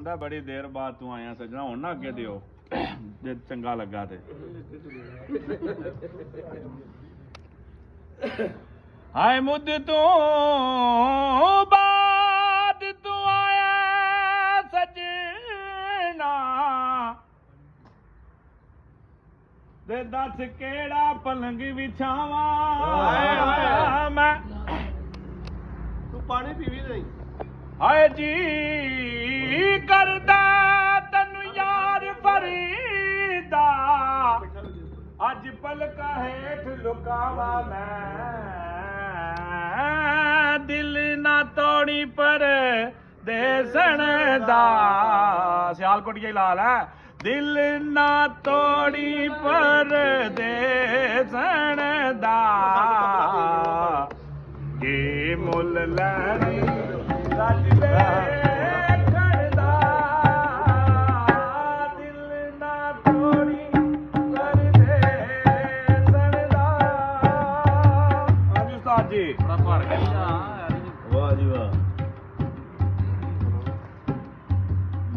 ਕਹਿੰਦਾ ਬੜੀ ਦੇਰ ਬਾਅਦ ਤੂੰ ਆਇਆ ਸੱਜਣਾ, ਹੁਣ ਨਾ ਅੱਗੇ ਦਿਓ ਜੇ ਚੰਗਾ ਲੱਗਾ ਤੇ। ਹਾਏ ਮੁੱਦ ਤੋਂ ਬਾਅਦ ਤੂੰ ਆਇਆ ਸੱਜਣਾ, ਤੇ ਦੱਸ ਕਿਹੜਾ ਪਲੰਗ ਵਿਛਾਵਾਂ ਮੈਂ। ਤੂੰ ਪਾਣੀ ਪੀਵੀ ਨਹੀਂ। ਹਾਏ ਜੀ ਕਰਦਾ ਤੈਨੂੰ ਯਾਰ ਫਰੀਦਾ, ਅੱਜ ਪਲਕਾਂ ਹੇਠ ਲੁਕਾਵਾ ਮੈਂ। ਦਿਲ ਨਾ ਤੋੜੀ ਪਰ ਦੇਸਣ ਦਾ, ਸਿਆਲਕੋਟੀਆ ਹੀ ਲਾਲ ਹੈ। ਦਿਲ ਨਾ ਤੋੜੀ ਪਰ ਦੇਸਣ ਦਾ, ਕੀ ਮੁੱਲ ਲੈਣੀ ਰੱਜ ਵੇਖਣ ਦਾ। ਦਿਲ ਨਾ ਤੋੜੀ ਪਰ ਦੇਸਣ ਦਾ। ਹਾਂਜੀ ਉਸਤਾਦ ਜੀ, ਬੜਾ ਭਰ ਗਿਆ। ਵਾਹ ਜੀ ਵਾਹ,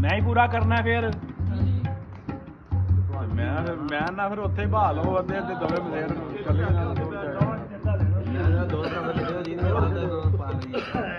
ਮੈਂ ਹੀ ਪੂਰਾ ਕਰਨਾ ਫਿਰ। ਮੈਂ ਨਾ ਫਿਰ ਉੱਥੇ ਹੀ ਬਹਾਲ ਹੋ, ਅੱਧੇ ਅੱਧੇ ਦੋਵੇਂ ਮਜ਼ੇਰ ਇਕੱਲੇ ਨਾਲ। ਦੋ ਤਰ੍ਹਾਂ ਦੇ ਜਿਹਨੇ ਪਾ ਲਈ